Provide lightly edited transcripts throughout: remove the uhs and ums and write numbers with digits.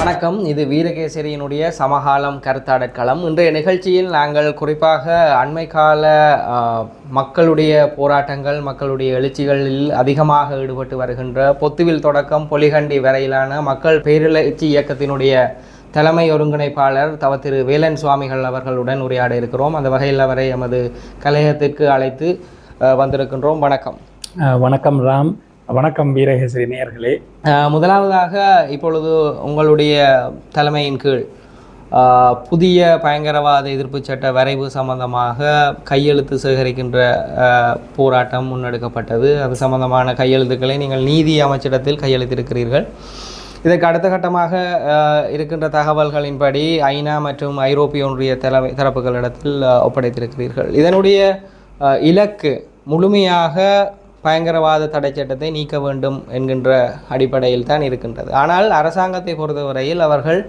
வணக்கம். இது வீரகேசரியினுடைய சமகாலம் கருத்தாடற்களம். இன்றைய நிகழ்ச்சியில் நாங்கள் குறிப்பாக அண்மை கால மக்களுடைய போராட்டங்கள், மக்களுடைய எழுச்சிகளில் அதிகமாக ஈடுபட்டு வருகின்ற பொத்துவில் தொடக்கம் பொலிகண்டி வரையிலான மக்கள் பேரெழுச்சி இயக்கத்தினுடைய தலைமை ஒருங்கிணைப்பாளர் திரு வேலன் சுவாமிகள் அவர்களுடன் உரையாட இருக்கிறோம். அந்த வகையில் அவரை எமது கலையகத்திற்கு அழைத்து வந்திருக்கின்றோம். வணக்கம். வணக்கம் ராம். வணக்கம் வீரகேசரி நேயர்களே. முதலாவதாக இப்பொழுது உங்களுடைய தலைமையின் கீழ் புதிய பயங்கரவாத எதிர்ப்பு சட்ட வரைவு சம்பந்தமாக கையெழுத்து சேகரிக்கின்ற போராட்டம் முன்னெடுக்கப்பட்டது. அது சம்பந்தமான கையெழுத்துக்களை நீங்கள் நீதி அமைச்சிடத்தில் கையெழுத்திருக்கிறீர்கள். இதற்கு அடுத்த கட்டமாக இருக்கின்ற தகவல்களின்படி ஐநா மற்றும் ஐரோப்பிய ஒன்றிய தரப்புகளிடத்தில் ஒப்படைத்திருக்கிறீர்கள். இதனுடைய இலக்கு முழுமையாக பயங்கரவாத தடை சட்டத்தை நீக்க வேண்டும் என்கின்ற அடிப்படையில் தான் இருக்கின்றது. ஆனால் அரசாங்கத்தை பொறுத்தவரையில் அவர்கள்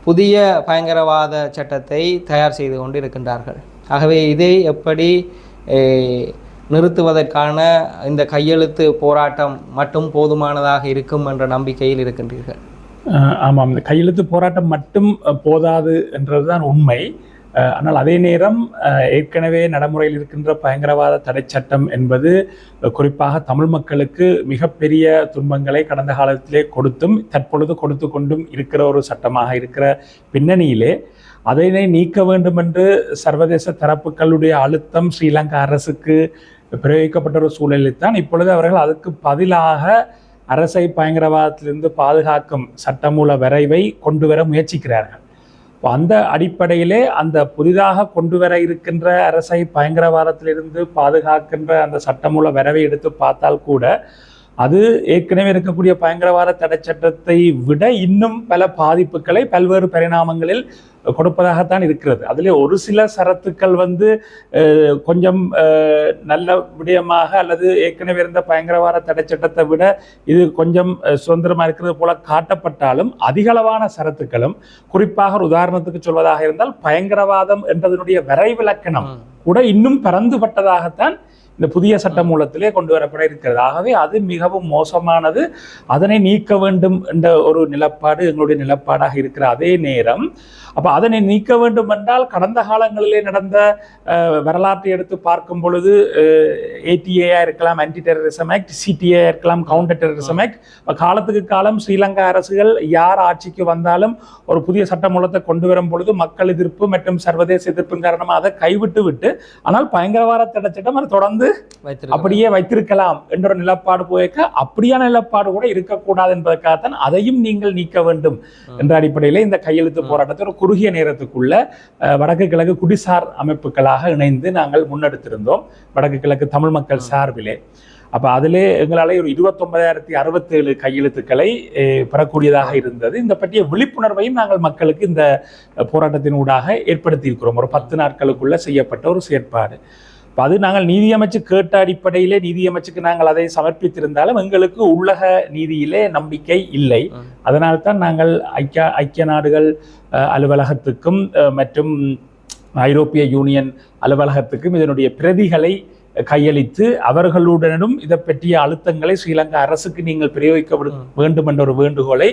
புதிய பயங்கரவாத சட்டத்தை தயார் செய்து கொண்டு இருக்கின்றார்கள். ஆகவே இதை எப்படி நிறுத்துவதற்கான இந்த கையெழுத்து போராட்டம் மட்டும் போதுமானதாக இருக்கும் என்ற நம்பிக்கையில் இருக்கின்றீர்கள்? ஆமாம், இந்த கையெழுத்து போராட்டம் மட்டும் போதாது என்றதுதான் உண்மை. ஆனால் அதே நேரம் ஏற்கனவே நடைமுறையில் இருக்கின்ற பயங்கரவாத தடை சட்டம் என்பது குறிப்பாக தமிழ் மக்களுக்கு மிகப்பெரிய துன்பங்களை கடந்த காலத்திலே கொடுத்தும் தற்பொழுது கொடுத்து கொண்டும் இருக்கிற ஒரு சட்டமாக இருக்கிற பின்னணியிலே அதனை நீக்க வேண்டும் என்று சர்வதேச தரப்புகளுடைய அழுத்தம் ஸ்ரீலங்கா அரசுக்கு பிரயோகிக்கப்பட்ட ஒரு சூழலில் தான் இப்பொழுது அவர்கள் அதுக்கு பதிலாக அரசை பயங்கரவாதத்திலிருந்து பாதுகாக்கும் சட்டமூல வரைவை கொண்டு வர முயற்சிக்கிறார்கள். அந்த அடிப்படையிலே அந்த புதிதாக கொண்டு வர இருக்கின்ற அரசை பயங்கரவாதத்திலிருந்து பாதுகாக்கின்ற அந்த சட்டமூல வரைவை எடுத்து பார்த்தால் கூட அது ஏற்கனவே இருக்கக்கூடிய பயங்கரவாத தடை சட்டத்தை விட இன்னும் பல பாதிப்புகளை பல்வேறு பரிணாமங்களில் கொடுப்பதாகத்தான் இருக்கிறது. அதிலே ஒரு சில சரத்துக்கள் கொஞ்சம் நல்ல விடயமாக அல்லது ஏற்கனவே இருந்த பயங்கரவாத தடை சட்டத்தை விட இது கொஞ்சம் சுதந்திரமாக இருக்கிறது போல காட்டப்பட்டாலும் அதிகளவான சரத்துக்களும், குறிப்பாக ஒரு உதாரணத்துக்கு சொல்வதாக இருந்தால் பயங்கரவாதம் என்றதனுடைய வரைவிலக்கணம் கூட இன்னும் பரந்துபட்டதாகத்தான் இந்த புதிய சட்ட மூலத்திலே கொண்டு வரப்பட இருக்கிறது. ஆகவே அது மிகவும் மோசமானது. அதனை நீக்க வேண்டும் என்ற ஒரு நிலப்பாடு எங்களுடைய நிலப்பாடாக இருக்கிற அதே நேரம் அதனை நீக்க வேண்டும் என்றால் கடந்த காலங்களிலே நடந்த வரலாற்றை எடுத்து பார்க்கும் பொழுது ஏடிஏயா இருக்கலாம், ஆன்டி டெரரிசம் ஆக்ட், சிடிஏ இருக்கலாம், கவுண்டர் டெரரிசம் ஆக்ட். காலத்துக்கு காலம் ஸ்ரீலங்கா அரசுகள் யார் ஆட்சிக்கு வந்தாலும் ஒரு புதிய சட்ட மூலத்தை கொண்டு வரும் பொழுது மக்கள் எதிர்ப்பு மற்றும் சர்வதேச எதிர்ப்பின் காரணமாக அதை கைவிட்டு விட்டு ஆனால் பயங்கரவாத தடை சட்டம் அதை தொடர்ந்து அப்படியே வைத்திருக்கலாம் என்ற நிலப்பாடு போய்க்க அப்படியான நிலப்பாடு கூட இருக்கக்கூடாது என்பதற்காகத்தான் அதையும் நீங்கள் நீக்க வேண்டும் என்ற அடிப்படையிலே இந்த கையெழுத்து போராட்டத்தை ஒரு குறுகிய நேரத்துக்குள்ள வடக்கு கிழக்கு குடிசார் அமைப்புகளாக இணைந்து நாங்கள் முன்னெடுத்திருந்தோம். வடக்கு கிழக்கு தமிழ் மக்கள் சார்பிலே அதிலே எங்களாலே ஒரு 29,067 கையெழுத்துக்களை பெறக்கூடியதாக இருந்தது. இந்த பற்றிய விழிப்புணர்வையும் நாங்கள் மக்களுக்கு இந்த போராட்டத்தின் ஊடாக ஏற்படுத்தி இருக்கிறோம். ஒரு 10 நாட்களுக்குள்ள செய்யப்பட்ட ஒரு செயற்பாடு. அது நாங்கள் நீதியமைச்சு கேட்ட அடிப்படையிலே நீதியமைச்சுக்கு நாங்கள் அதை சமர்ப்பித்திருந்தாலும் எங்களுக்கு உள்ளக நீதியிலே நம்பிக்கை இல்லை. அதனால்தான் நாங்கள் ஐக்கிய நாடுகள் அலுவலகத்துக்கும் மற்றும் ஐரோப்பிய யூனியன் அலுவலகத்துக்கும் இதனுடைய பிரதிகளை கையளித்து அவர்களுடனும் இதை பற்றிய அழுத்தங்களை ஸ்ரீலங்கா அரசுக்கு நீங்கள் பிரயோகிக்க வேண்டும் என்ற ஒரு வேண்டுகோளை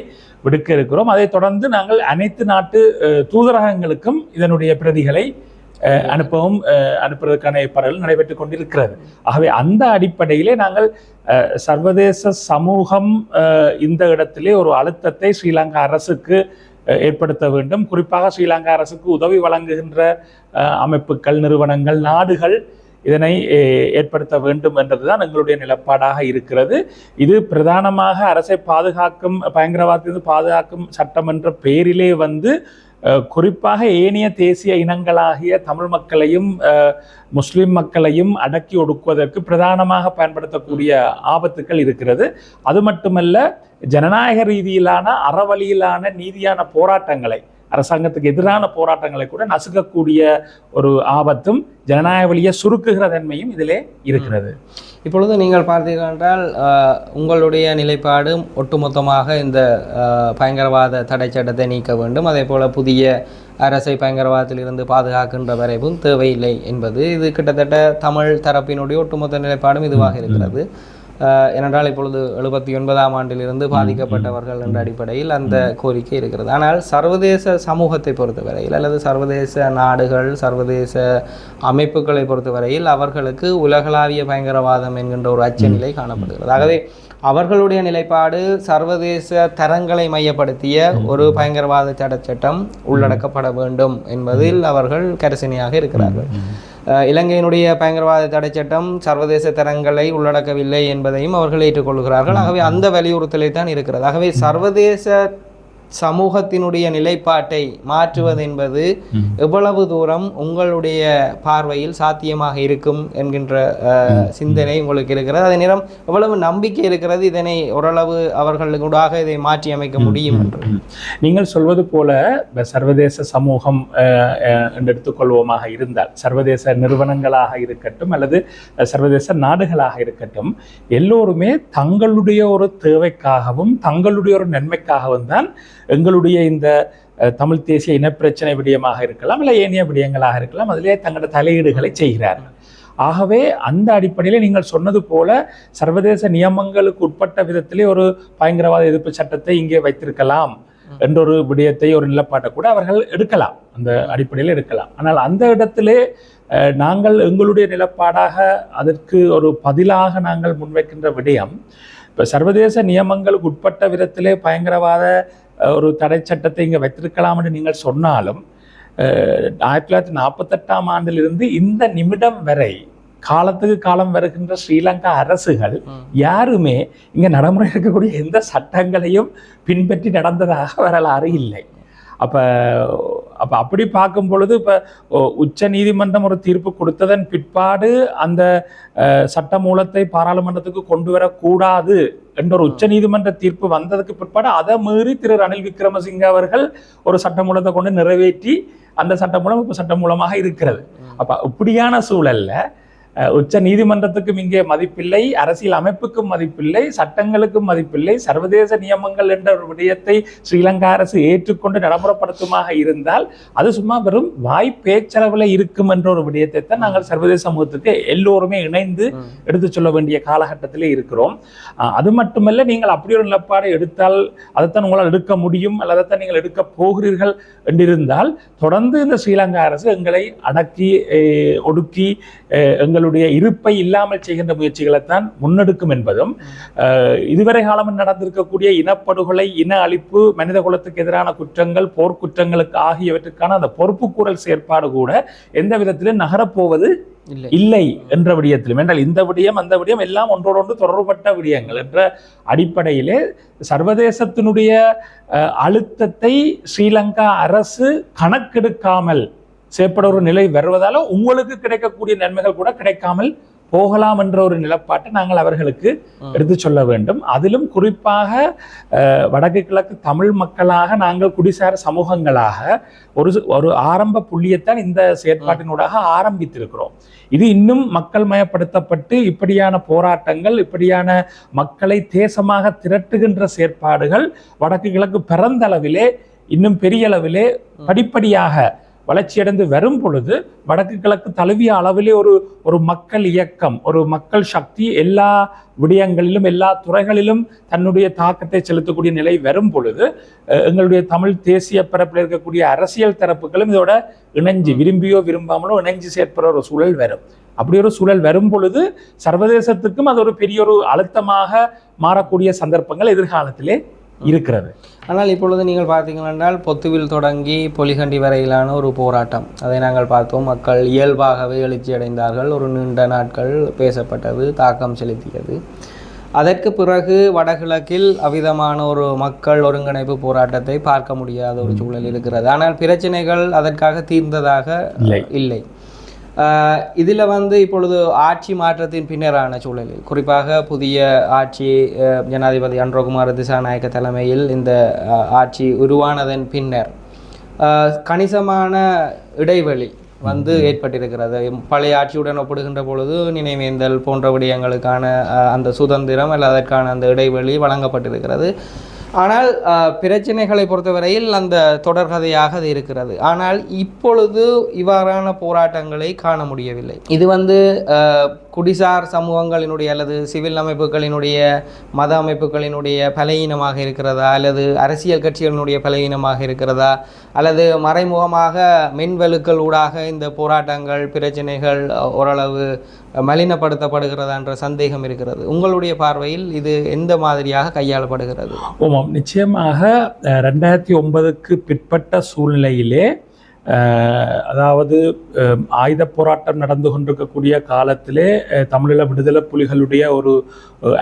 விடுக்க இருக்கிறோம். அதை தொடர்ந்து நாங்கள் அனைத்து நாட்டு தூதரகங்களுக்கும் இதனுடைய பிரதிகளை அனுப்புவதற்கான ஏற்பாடுகள் நடைபெற்றுக் கொண்டிருக்கிறது. ஆகவே அந்த அடிப்படையிலே நாங்கள் சர்வதேச சமூகம் இந்த இடத்திலே ஒரு அழுத்தத்தை ஸ்ரீலங்கா அரசுக்கு ஏற்படுத்த வேண்டும். குறிப்பாக ஸ்ரீலங்கா அரசுக்கு உதவி வழங்குகின்ற அமைப்புகள், நிறுவனங்கள், நாடுகள் இதனை ஏற்படுத்த வேண்டும் என்றதுதான் எங்களுடைய நிலப்பாடாக இருக்கிறது. இது பிரதானமாக அரசை பாதுகாக்கும் பயங்கரவாதத்திலிருந்து பாதுகாக்கும் சட்டம் என்ற பெயரிலே குறிப்பாக ஏனைய தேசிய இனங்களாகிய தமிழ் மக்களையும் முஸ்லிம் மக்களையும் அடக்கி ஒடுக்குவதற்கு பிரதானமாக பயன்படுத்தக்கூடிய ஆபத்துக்கள் இருக்கிறது. அது மட்டுமல்ல, ஜனநாயக ரீதியிலான அறவழியிலான நீதியான போராட்டங்களை, அரசாங்கத்துக்கு எதிரான போராட்டங்களை கூட நசுக்கக்கூடிய ஒரு ஆபத்தும் ஜனநாயக வழியை சுருக்குகிற தன்மையும் இதிலே இருக்கிறது. இப்பொழுது நீங்கள் பார்த்தீர்கள் என்றால் உங்களுடைய நிலைப்பாடு ஒட்டுமொத்தமாக இந்த பயங்கரவாத தடை சட்டத்தை நீக்க வேண்டும், அதே போல் புதிய அரசை பயங்கரவாதத்திலிருந்து பாதுகாக்கின்ற வரைவும் தேவையில்லை என்பது. இது கிட்டத்தட்ட தமிழ் தரப்பினுடைய ஒட்டுமொத்த நிலைப்பாடும் இதுவாக இருக்கிறது. ஏனென்றால் இப்பொழுது 79ஆம் ஆண்டிலிருந்து பாதிக்கப்பட்டவர்கள் என்ற அடிப்படையில் அந்த கோரிக்கை இருக்கிறது. ஆனால் சர்வதேச சமூகத்தை பொறுத்தவரையில் அல்லது சர்வதேச நாடுகள் சர்வதேச அமைப்புகளை பொறுத்தவரையில் அவர்களுக்கு உலகளாவிய பயங்கரவாதம் என்கின்ற ஒரு அச்சநிலை காணப்படுகிறது. ஆகவே அவர்களுடைய நிலைப்பாடு சர்வதேச தரங்களை மையப்படுத்திய ஒரு பயங்கரவாத சட்டம் உள்ளடக்கப்பட வேண்டும் என்பதில் அவர்கள் கரிசனையாக இருக்கிறார்கள். இலங்கையினுடைய பயங்கரவாத தடை சட்டம் சர்வதேச தரங்களை உள்ளடக்கவில்லை என்பதையும் அவர்கள் ஏற்றுக்கொள்கிறார்கள். ஆகவே அந்த வலியுறுத்தலை தான் இருக்கிறது. ஆகவே சர்வதேச சமூகத்தினுடைய நிலைப்பாட்டை மாற்றுவது என்பது எவ்வளவு தூரம் உங்களுடைய பார்வையில் சாத்தியமாக இருக்கும் என்கின்ற சிந்தனை உங்களுக்கு இருக்கிறது. அதே நேரம் எவ்வளவு நம்பிக்கை இருக்கிறது இதனை ஓரளவு அவர்களுக்கூடாக இதை மாற்றி அமைக்க முடியும் என்று நீங்கள் சொல்வது போல சர்வதேச சமூகம் என்று எடுத்துக்கொள்வோமாக இருந்தால் சர்வதேச நிறுவனங்களாக இருக்கட்டும் அல்லது சர்வதேச நாடுகளாக இருக்கட்டும் எல்லோருமே தங்களுடைய ஒரு தேவைக்காகவும் தங்களுடைய ஒரு நன்மைக்காகவும் தான் எங்களுடைய இந்த தமிழ் தேசிய இனப்பிரச்சனை விடயமாக இருக்கலாம் இல்லை ஏனைய விடயங்களாக இருக்கலாம் அதிலே தங்களோட தலையீடுகளை செய்கிறார்கள். ஆகவே அந்த அடிப்படையில் நீங்கள் சொன்னது போல சர்வதேச நியமங்களுக்கு உட்பட்ட விதத்திலே ஒரு பயங்கரவாத எதிர்ப்பு சட்டத்தை இங்கே வைத்திருக்கலாம் என்ற ஒரு விடயத்தை ஒரு நிலப்பாட்டை கூட அவர்கள் எடுக்கலாம், அந்த அடிப்படையில் எடுக்கலாம். ஆனால் அந்த இடத்திலே நாங்கள் எங்களுடைய நிலப்பாடாக அதற்கு ஒரு பதிலாக நாங்கள் முன்வைக்கின்ற விடயம் இப்போ சர்வதேச நியமங்களுக்கு உட்பட்ட விதத்திலே பயங்கரவாத ஒரு தடை சட்டத்தை இங்கே வைத்திருக்கலாம் என்று நீங்கள் சொன்னாலும் 1948ஆம் ஆண்டிலிருந்து இந்த நிமிடம் வரை காலத்துக்கு காலம் வருகின்ற ஸ்ரீலங்கா அரசுகள் யாருமே இங்கே நடைமுறை இருக்கக்கூடிய எந்த சட்டங்களையும் பின்பற்றி நடந்ததாக வரலாறு இல்லை. அப்படி பார்க்கும் பொழுது இப்போ உச்ச நீதிமன்றம் ஒரு தீர்ப்பு கொடுத்ததன் பிற்பாடு அந்த சட்ட மூலத்தை பாராளுமன்றத்துக்கு கொண்டு வரக்கூடாது என்ற ஒரு உச்ச நீதிமன்ற தீர்ப்பு வந்ததுக்கு பிற்பாடு அதை மீறி திரு ரணில் விக்ரமசிங்க அவர்கள் ஒரு சட்ட மூலத்தை கொண்டு நிறைவேற்றி அந்த சட்ட மூலம் இப்போ சட்ட மூலமாக இருக்கிறது. அப்போ இப்படியான சூழல்ல உச்ச நீதிமன்றத்துக்கும் இங்கே மதிப்பில்லை, அரசியல் அமைப்புக்கும் மதிப்பில்லை, சட்டங்களுக்கும் மதிப்பில்லை. சர்வதேச நியமங்கள் என்ற ஒரு விடயத்தை ஸ்ரீலங்கா அரசு ஏற்றுக்கொண்டு நடைமுறைப்படுத்துமாக இருந்தால் அது சும்மா வெறும் பேச்சளவில் இருக்கும் என்ற ஒரு விடயத்தை தான் நாங்கள் சர்வதேச சமூகத்துக்கு எல்லோருமே இணைந்து எடுத்து சொல்ல வேண்டிய காலகட்டத்திலே இருக்கிறோம். அது மட்டுமல்ல, நீங்கள் அப்படி ஒரு நிலப்பாடை எடுத்தால் அதைத்தான் உங்களால் எடுக்க முடியும் அல்லது அதைத்தான் நீங்கள் எடுக்க போகிறீர்கள் என்றிருந்தால் தொடர்ந்து இந்த ஸ்ரீலங்கா அரசு எங்களை அடக்கி ஒடுக்கி எங்களுடைய இருப்பை இல்லாமல் செய்கின்ற முயற்சிகளைத்தான் முன்னெடுக்கும் என்பதும் இதுவரை காலம் நடந்திருக்கக்கூடிய இனப்படுகொலை, இன அழிப்பு, மனித குலத்துக்கு எதிரான குற்றங்கள், போர்க்குற்றங்களுக்கு ஆகியவற்றுக்கான அந்த பொறுப்புக்கூறல் செயற்பாடு கூட எந்த விதத்திலும் நகரப்போவது இல்லை என்ற விடயத்திலும் என்றால் இந்த விடயம் அந்த விடயம் எல்லாம் ஒன்றோடொன்று தொடர்பட்ட விடயங்கள் என்ற அடிப்படையிலே சர்வதேசத்தினுடைய அழுத்தத்தை ஸ்ரீலங்கா அரசு கணக்கெடுக்காமல் செயற்பட ஒரு நிலை வருவதால உங்களுக்கு கிடைக்கக்கூடிய நன்மைகள் கூட கிடைக்காமல் போகலாம் என்ற ஒரு நிலப்பாட்டை நாங்கள் அவர்களுக்கு எடுத்து சொல்ல வேண்டும். அதிலும் குறிப்பாக வடக்கு கிழக்கு தமிழ் மக்களாக நாங்கள் குடிசார சமூகங்களாக ஒரு ஆரம்ப புள்ளியைத்தான் இந்த செயற்பாட்டினூடாக ஆரம்பித்திருக்கிறோம். இது இன்னும் மக்கள் மயப்படுத்தப்பட்டு இப்படியான போராட்டங்கள், இப்படியான மக்களை தேசமாக திரட்டுகின்ற செயற்பாடுகள் வடக்கு கிழக்கு பரந்தளவிலே இன்னும் பெரிய அளவிலே படிப்படியாக வளர்ச்சியடைந்து வரும் பொழுது வடக்கு கிழக்கு தழுவிய அளவிலே ஒரு மக்கள் இயக்கம், ஒரு மக்கள் சக்தி எல்லா விடயங்களிலும் எல்லா துறைகளிலும் தன்னுடைய தாக்கத்தை செலுத்தக்கூடிய நிலை வரும் பொழுது எங்களுடைய தமிழ் தேசிய பரப்பில் இருக்கக்கூடிய அரசியல் தரப்புகளும் இதோட இணைஞ்சு விரும்பியோ விரும்பாமலோ இணைஞ்சு செயற்படுற ஒரு சூழல் வரும். அப்படி ஒரு சூழல் வரும் பொழுது சர்வதேசத்துக்கும் அது ஒரு பெரிய ஒரு அழுத்தமாக மாறக்கூடிய சந்தர்ப்பங்கள் எதிர்காலத்திலே இருக்கிறது. ஆனால் இப்பொழுது நீங்கள் பார்த்தீங்கள் என்றால் பொத்துவில் தொடங்கி பொலிகண்டி வரையிலான ஒரு போராட்டம், அதை நாங்கள் பார்த்தோம். மக்கள் இயல்பாகவே எழுச்சி அடைந்தார்கள். ஒரு நீண்ட நாட்கள் பேசப்பட்டது, தாக்கம் செலுத்தியது. அதற்கு பிறகு வடகிழக்கில் அவ்விதமான ஒரு மக்கள் ஒருங்கிணைப்பு போராட்டத்தை பார்க்க முடியாத ஒரு சூழல் இருக்கிறது. ஆனால் பிரச்சனைகள் அதற்காக தீர்ந்ததாக இல்லை. இதில் இப்பொழுது ஆட்சி மாற்றத்தின் பின்னரான சூழலில், குறிப்பாக புதிய ஆட்சி ஜனாதிபதி அன்ரோகுமார் திசாநாயக்க தலைமையில் இந்த ஆட்சி உருவானதன் பின்னர் கணிசமான இடைவெளி ஏற்பட்டிருக்கிறது. பழைய ஆட்சியுடன் ஒப்பிடுகின்ற பொழுது நினைவேந்தல் போன்ற விடயங்களுக்கான அந்த சுதந்திரம் அல்லது அதற்கான அந்த இடைவெளி வழங்கப்பட்டிருக்கிறது. ஆனால் பிரச்சனைகளை பொறுத்தவரையில் அந்த தொடர்கதையாக அது இருக்கிறது. ஆனால் இப்பொழுது இவ்வாறான போராட்டங்களை காண முடியவில்லை. இது குடிசார் சமூகங்களினுடைய அல்லது சிவில் அமைப்புகளினுடைய மத அமைப்புகளினுடைய பலவீனமாக இருக்கிறதா, அல்லது அரசியல் கட்சிகளினுடைய பலவீனமாக இருக்கிறதா, அல்லது மறைமுகமாக மென்வெலுக்கள் ஊடாக இந்த போராட்டங்கள் பிரச்சனைகள் ஓரளவு மலினப்படுத்தப்படுகிறதா என்ற சந்தேகம் இருக்கிறது. உங்களுடைய பார்வையில் இது எந்த மாதிரியாக கையாளப்படுகிறது? ஆமாம், நிச்சயமாக 2009க்கு பிற்பட்ட சூழ்நிலையிலே, அதாவது ஆயுத போராட்டம் நடந்து கொண்டிருக்கக்கூடிய காலத்திலே தமிழீழ விடுதலை புலிகளுடைய ஒரு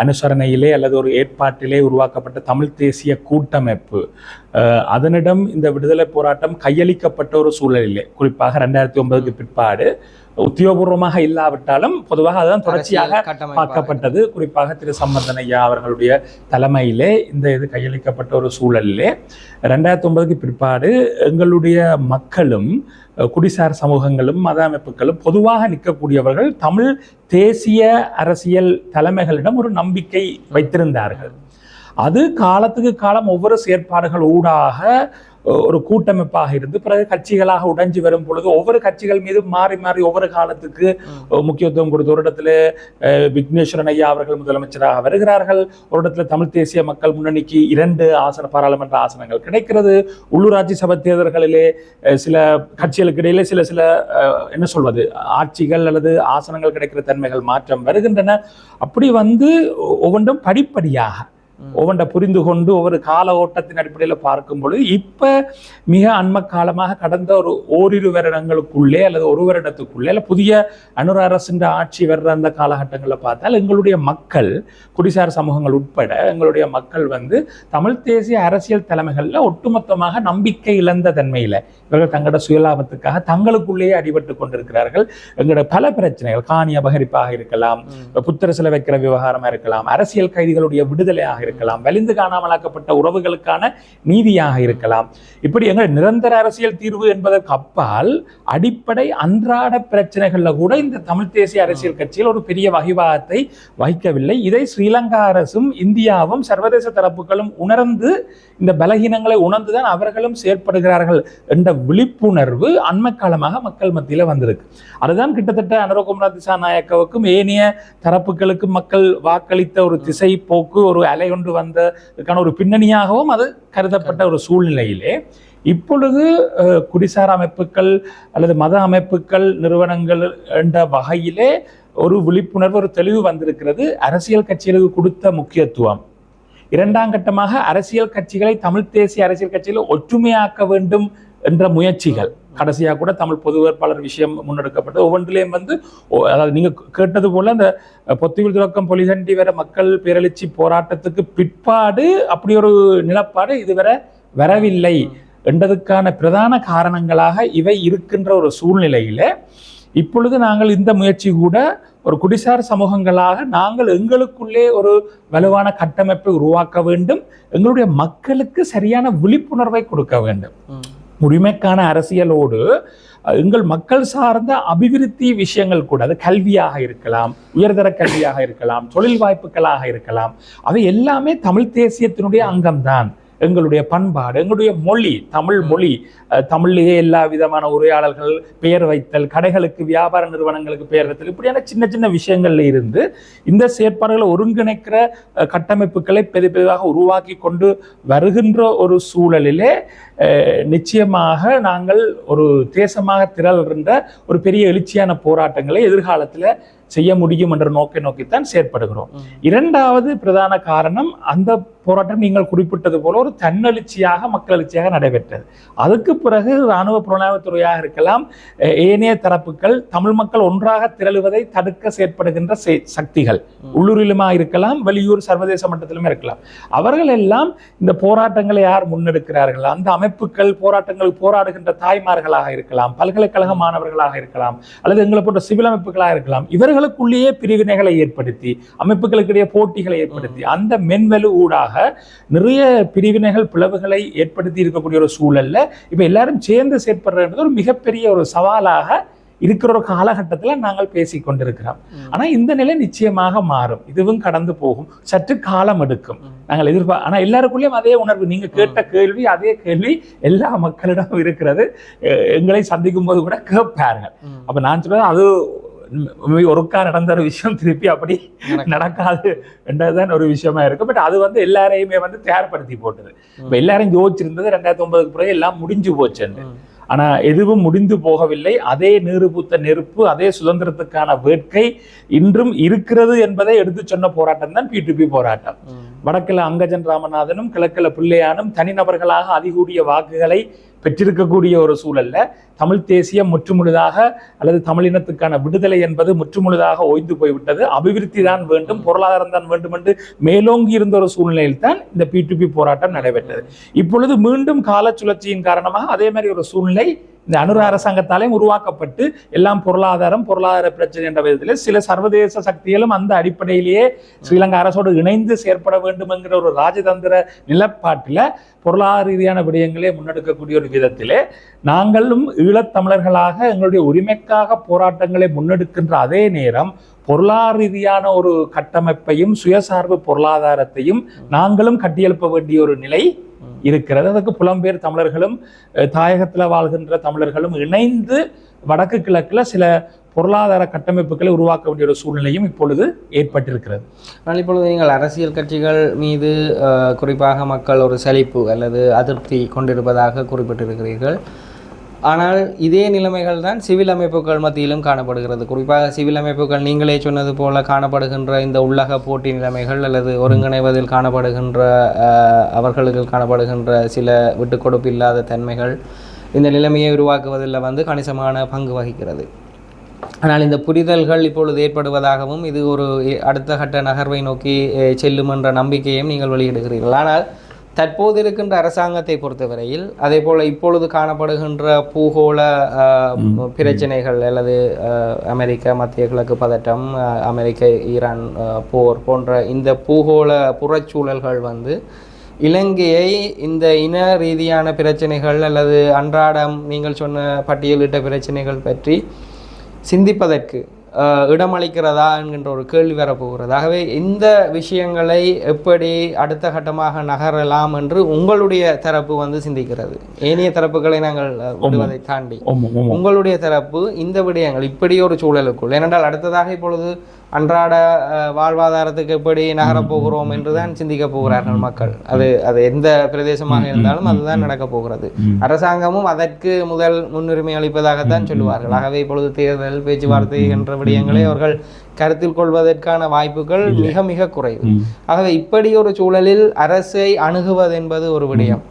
அனுசரணையிலே அல்லது ஒரு ஏற்பாட்டிலே உருவாக்கப்பட்ட தமிழ் தேசிய கூட்டமைப்பு, அதனிடம் இந்த விடுதலை போராட்டம் கையளிக்கப்பட்ட ஒரு சூழலிலே, குறிப்பாக 2009க்கு பிற்பாடு உத்தியோகபூர்வமாக இல்லாவிட்டாலும் பொதுவாக அதுதான் தொடர்ச்சியாக பார்க்கப்பட்டது. குறிப்பாக திரு சம்பந்தன் ஐயா அவர்களுடைய தலைமையிலே இந்த இது கையளிக்கப்பட்ட ஒரு சூழலிலே 2009க்கு பிற்பாடு எங்களுடைய மக்களும் குடிசார் சமூகங்களும் மத அமைப்புகளும் பொதுவாக நிற்கக்கூடியவர்கள் தமிழ் தேசிய அரசியல் தலைமைகளிடம் ஒரு நம்பிக்கை வைத்திருந்தார்கள். அது காலத்துக்கு காலம் ஒவ்வொரு செயற்பாடுகள் ஊடாக ஒரு கூட்டமைப்பாக இருந்து பிறகு கட்சிகளாக உடைஞ்சு வரும் பொழுது ஒவ்வொரு கட்சிகள் மீது மாறி மாறி ஒவ்வொரு காலத்துக்கு முக்கியத்துவம் கொடுத்து, ஒரு இடத்துல விக்னேஸ்வரன் ஐயா அவர்கள் முதலமைச்சராக வருகிறார்கள், ஒரு இடத்துல தமிழ் தேசிய மக்கள் முன்னணிக்கு 2 பாராளுமன்ற ஆசனங்கள் கிடைக்கிறது, உள்ளூராட்சி சபை தேர்தல்களிலே சில கட்சிகளுக்கு இடையிலே சில சில என்ன சொல்வது ஆட்சிகள் அல்லது ஆசனங்கள் கிடைக்கிற தன்மைகள் மாற்றம் வருகின்றன. அப்படி ஒவ்வொன்றும் படிப்படியாக ஒவ்வொன்றை புரிந்து கொண்டு ஒவ்வொரு கால ஓட்டத்தின் அடிப்படையில் பார்க்கும் பொழுது இப்ப மிக அண்மை காலமாக கடந்த ஒரு ஓரிரு வருடங்களுக்குள்ளே அல்லது ஒரு வருடத்துக்குள்ளே அல்ல புதிய அனுர அரசின் ஆட்சி வர்ற அந்த காலகட்டங்களில் பார்த்தால் எங்களுடைய மக்கள் குடிசார் சமூகங்கள் உட்பட எங்களுடைய மக்கள் தமிழ் தேசிய அரசியல் தலைமைகளில் ஒட்டுமொத்தமாக நம்பிக்கை இழந்த தன்மையில் இவர்கள் தங்களோட சுயலாபத்துக்காக தங்களுக்குள்ளேயே அடிபட்டு கொண்டிருக்கிறார்கள். எங்களோட பல பிரச்சனைகள், காணி அபகரிப்பாக இருக்கலாம், புத்தர சிலை வைக்கிற விவகாரமாக இருக்கலாம், அரசியல் கைதிகளுடைய விடுதலையாக இருக்கலாம், வலிந்து காணாமலாக்கப்பட்ட உறவுகளுக்கான நீதியாக இருக்கலாம், இப்படி எங்கள் நிரந்தர அரசியல் தீர்வு என்பதற்கு அப்பால் அடிப்படை அன்றாட பிரச்சனைகள்ல கூட இந்த தமிழ் தேசிய அரசியல் கட்சியில் ஒரு பெரிய வகிவாகத்தை வகிக்கவில்லை. இதை ஸ்ரீலங்கா அரசும் இந்தியாவும் சர்வதேச தரப்புகளும் உணர்ந்து இந்த பலகீனங்களை உணர்ந்துதான் அவர்களும் செயற்படுகிறார்கள் என்ற விழிப்புணர்வு அண்மை காலமாக மக்கள் மத்தியில் வந்திருக்கு. அதுதான் கிட்டத்தட்ட அனுரகுமார திசாநாயக்கவுக்கும் ஏனைய தரப்புகளுக்கும் மக்கள் வாக்களித்த ஒரு திசை போக்கு, ஒரு அலை கொண்டு வந்ததுக்கான ஒரு பின்னணியாகவும் அது கருதப்பட்ட ஒரு சூழ்நிலையிலே இப்பொழுது குடிசார் அமைப்புகள் அல்லது மத அமைப்புகள் நிறுவனங்கள் என்ற வகையிலே ஒரு விழிப்புணர்வு, ஒரு தெளிவு வந்திருக்கிறது. அரசியல் கட்சிகளுக்கு கொடுத்த முக்கியத்துவம், 2ஆம் கட்டமாக அரசியல் கட்சிகளை தமிழ் தேசிய அரசியல் கட்சிகளை ஒற்றுமையாக்க வேண்டும் என்ற முயற்சிகள், கடைசியாக கூட தமிழ் பொது வேட்பாளர் விஷயம் முன்னெடுக்கப்பட்டது. ஒவ்வொன்றிலேயும் அதாவது நீங்க கேட்டது போல அந்த பொத்துவில் துறக்கம் பொலிகண்டி வர மக்கள் பேரெழுச்சி போராட்டத்துக்கு பிற்பாடு அப்படி ஒரு நிலப்பாடு இதுவரை வரவில்லை என்பதற்கான பிரதான காரணங்களாக இவை இருக்கின்ற ஒரு சூழ்நிலையில இப்பொழுது நாங்கள் இந்த முயற்சி கூட ஒரு குடிசார் சமூகங்களாக நாங்கள் எங்களுக்குள்ளே ஒரு வலுவான கட்டமைப்பை உருவாக்க வேண்டும், எங்களுடைய மக்களுக்கு சரியான விழிப்புணர்வை கொடுக்க வேண்டும். உரிமைக்கான அரசியலோடு எங்கள் மக்கள் சார்ந்த அபிவிருத்தி விஷயங்கள் கூட, அது கல்வியாக இருக்கலாம், உயர்தர கல்வியாக இருக்கலாம், தொழில் வாய்ப்புகளாக இருக்கலாம், அவை எல்லாமே தமிழ் தேசியத்தினுடைய அங்கம்தான். எங்களுடைய பண்பாடு, எங்களுடைய மொழி, தமிழ் மொழி, தமிழ்லேயே எல்லா விதமான உரையாடல்கள், பெயர் வைத்தல், கடைகளுக்கு வியாபார நிறுவனங்களுக்கு பெயர் வைத்தல், இப்படியான சின்ன சின்ன விஷயங்கள்ல இருந்து இந்த செயற்பாடுகளை ஒருங்கிணைக்கிற கட்டமைப்புகளை பெரிதாக உருவாக்கி கொண்டு வருகின்ற ஒரு சூழலிலே நிச்சயமாக நாங்கள் ஒரு தேசமாக திரள்கின்ற ஒரு பெரிய எழுச்சியான போராட்டங்களை எதிர்காலத்தில் செய்ய முடியும் என்ற நோக்கித்தான் செயற்படுகிறோம். 2வது பிரதான காரணம், அந்த போராட்டம் நீங்கள் குறிப்பிட்டது போல ஒரு தன்னெழுச்சியாக மக்கள் எழுச்சியாக நடைபெற்றது. அதுக்கு பிறகு இராணுவ புலனாய்வுத்துறையாக இருக்கலாம், ஏனைய தரப்புகள் தமிழ் மக்கள் ஒன்றாக திரளுவதை தடுக்க செயற்படுகின்ற சக்திகள் உள்ளூரிலுமா இருக்கலாம், வெளியூர் சர்வதேச மட்டத்திலுமே இருக்கலாம். அவர்கள் எல்லாம் இந்த போராட்டங்களை யார் முன்னெடுக்கிறார்கள், அந்த அமைப்புகள் போராட்டங்களுக்கு போராடுகின்ற தாய்மார்களாக இருக்கலாம், பல்கலைக்கழக மாணவர்களாக இருக்கலாம், அல்லது எங்களை போன்ற சிவில் அமைப்புகளாக இருக்கலாம், இவர்களுக்குள்ளேயே பிரிவினைகளை ஏற்படுத்தி அமைப்புகளுக்கிடையே போட்டிகளை ஏற்படுத்தி அந்த மென்வெளு ஊடாக நிறைய பிரிவினைகள் பிளவுகளை ஏற்படுத்தி இருக்கக்கூடிய ஒரு சூழல்ல இப்ப எல்லாரும் சேர்ந்து செயற்படுறது ஒரு மிகப்பெரிய ஒரு சவாலாக இருக்கிற ஒரு காலகட்டத்தில் நாங்கள் பேசி கொண்டிருக்கிறோம். ஆனால் இந்த நிலை நிச்சயமாக மாறும், இதுவும் கடந்து போகும், சற்று காலம் எடுக்கும். நாங்கள் ஆனால் எல்லாருக்குள்ளேயும் அதே உணர்வு, நீங்க கேட்ட கேள்வி அதே கேள்வி எல்லா மக்களிடம் இருக்கிறது. எங்களை சந்திக்கும் போது கூட கேட்பார்கள். அப்ப நான் சொல்றது அது ஒருக்கா நடந்த ஒரு விஷயம் திருப்பி அப்படி நடக்காது என்றதுதான் ஒரு விஷயமா இருக்கு. பட் அது எல்லாரையுமே தயார்படுத்தி போட்டது. இப்ப எல்லாரும் யோசிச்சிருந்தது 2009 பிறகு எல்லாம் முடிஞ்சு போச்சுன்னு. ஆனா எதுவும் முடிந்து போகவில்லை. அதே நீறுபூத்த நெருப்பு, அதே சுதந்திரத்துக்கான வேட்கை இன்றும் இருக்கிறது என்பதை எடுத்து சொன்ன போராட்டம் தான் P2P போராட்டம். வடக்கில் அங்கஜன் ராமநாதனும் கிழக்கில் பிள்ளையானும் தனிநபர்களாக அதிகூடிய வாக்குகளை பெற்றிருக்கக்கூடிய ஒரு சூழல்ல தமிழ் தேசியம் முற்றுமுழுதாக அல்லது தமிழினத்துக்கான விடுதலை என்பது முற்றுமுழுதாக ஓய்ந்து போய்விட்டது. அபிவிருத்தி தான் வேண்டும், பொருளாதாரம் தான் வேண்டும் என்று மேலோங்கி இருந்த ஒரு சூழ்நிலையில் தான் இந்த P2P போராட்டம் நடைபெற்றது. இப்பொழுது மீண்டும் கால சுழற்சியின் காரணமாக அதே மாதிரி ஒரு சூழ்நிலை இந்த அனுர அரசாங்கத்தாலேயும் உருவாக்கப்பட்டு எல்லாம் பொருளாதார பிரச்சனை என்ற விதத்தில் சில சர்வதேச சக்திகளும் அந்த அடிப்படையிலேயே ஸ்ரீலங்கா அரசோடு இணைந்து செயற்பட வேண்டும் என்கிற ஒரு ராஜதந்திர நிலப்பாட்டில் பொருளாதார ரீதியான விடயங்களே முன்னெடுக்கக்கூடிய ஒரு விதத்திலே நாங்களும் ஈழத்தமிழர்களாக எங்களுடைய உரிமைக்காக போராட்டங்களை முன்னெடுக்கின்ற அதே நேரம் பொருளாதார ரீதியான ஒரு கட்டமைப்பையும் சுயசார்பு பொருளாதாரத்தையும் நாங்களும் கட்டியெழுப்ப வேண்டிய ஒரு நிலை இருக்கிறது. அதுக்கு புலம்பெயர் தமிழர்களும் தாயகத்தில் வாழ்கின்ற தமிழர்களும் இணைந்து வடக்கு கிழக்கில் சில பொருளாதார கட்டமைப்புகளை உருவாக்க வேண்டிய ஒரு சூழ்நிலையும் இப்பொழுது ஏற்பட்டிருக்கிறது. ஆனால் இப்பொழுது நீங்கள் அரசியல் கட்சிகள் மீது குறிப்பாக மக்கள் ஒரு சலிப்பு அல்லது அதிருப்தி கொண்டிருப்பதாக குறிப்பிட்டிருக்கிறீர்கள். ஆனால் இதே நிலைமைகள் தான் சிவில் அமைப்புகள் மத்தியிலும் காணப்படுகிறது. குறிப்பாக சிவில் அமைப்புகள் நீங்களே சொன்னது போல காணப்படுகின்ற இந்த உள்ளக போட்டி நிலைமைகள் அல்லது ஒருங்கிணைவதில் காணப்படுகின்ற அவர்களுக்கு காணப்படுகின்ற சில விட்டுக்கொடுப்பு இல்லாத தன்மைகள் இந்த நிலைமையை உருவாக்குவதில் கணிசமான பங்கு வகிக்கிறது. ஆனால் இந்த புரிதல்கள் இப்பொழுது ஏற்படுவதாகவும் இது ஒரு அடுத்த கட்ட நகர்வை நோக்கி செல்லும் என்ற நம்பிக்கையும் நீங்கள் வெளியிடுகிறீர்கள். ஆனால் தற்போது இருக்கின்ற அரசாங்கத்தை பொறுத்தவரையில் அதே போல் இப்பொழுது காணப்படுகின்ற பூகோள பிரச்சனைகள் அல்லது அமெரிக்க மத்திய கிழக்கு பதட்டம், அமெரிக்க ஈரான் போர் போன்ற இந்த பூகோள புறச்சூழல்கள் இலங்கையை இந்த இன ரீதியான பிரச்சனைகள் அல்லது அன்றாடம் நீங்கள் சொன்ன பட்டியலிட்ட பிரச்சனைகள் பற்றி சிந்திப்பதற்கு இடமளிக்கிறதா என்கின்ற ஒரு கேள்வி வரப்போகிறது. ஆகவே இந்த விஷயங்களை எப்படி அடுத்த கட்டமாக நகரலாம் என்று உங்களுடைய தரப்பு சிந்திக்கிறது. ஏனைய தரப்புகளை நாங்கள் விடுவதை தாண்டி உங்களுடைய தரப்பு இந்த விடயங்கள் இப்படி ஒரு சூழலுக்குள், ஏனென்றால் அடுத்ததாக இப்பொழுது அன்றாட வாழ்வாதாரத்துக்கு எப்படி நகரப்போகிறோம் என்றுதான் சிந்திக்க போகிறார்கள் மக்கள். அது எந்த பிரதேசமாக இருந்தாலும் அதுதான் நடக்கப் போகிறது. அரசாங்கமும் அதற்கு முதல் முன்னுரிமை அளிப்பதாகத்தான் சொல்லுவார்கள். ஆகவே இப்பொழுது தேர்தல் பேச்சுவார்த்தை என்ற விடயங்களை அவர்கள் கருத்தில் கொள்வதற்கான வாய்ப்புகள் மிக மிக குறைவு. ஆகவே இப்படி ஒரு சூழலில் அரசை அணுகுவது என்பது ஒரு விடயம்,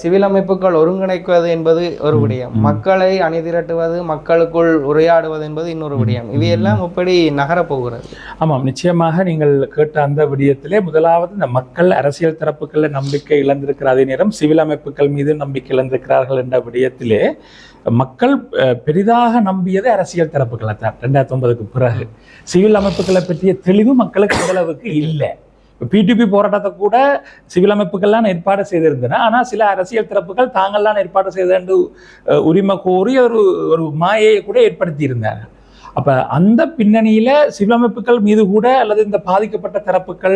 சிவில் அமைப்புகள் ஒருங்கிணைக்குவது என்பது ஒரு விடயம், மக்களை அணிதிரட்டுவது மக்களுக்குள் உரையாடுவது என்பது இன்னொரு விடயம். இவையெல்லாம் இப்படி நகரப்போகிறது. ஆமாம், நிச்சயமாக நீங்கள் கேட்ட அந்த விடயத்திலே முதலாவது இந்த மக்கள் அரசியல் தரப்புகளில் நம்பிக்கை இழந்திருக்கிற அதே நேரம் சிவில் அமைப்புகள் மீது நம்பிக்கை இழந்திருக்கிறார்கள் என்ற விடயத்திலே மக்கள் பெரிதாக நம்பியது அரசியல் தரப்புகளை தான். 2009க்கு பிறகு சிவில் அமைப்புகளை பற்றிய தெளிவு மக்களுக்கு அளவுக்கு இல்லை. P2P போராட்டத்தை கூட சிவில் அமைப்புகள்லாம் ஏற்பாடு செய்திருந்தன. ஆனால் சில அரசியல் தரப்புகள் தாங்கள்லாம் ஏற்பாடு செய்த உரிமை கோரி ஒரு மாயையை கூட ஏற்படுத்தி இருந்தார்கள். அப்போ அந்த பின்னணியில் சிவில் அமைப்புகள் மீது கூட அல்லது இந்த பாதிக்கப்பட்ட தரப்புகள்,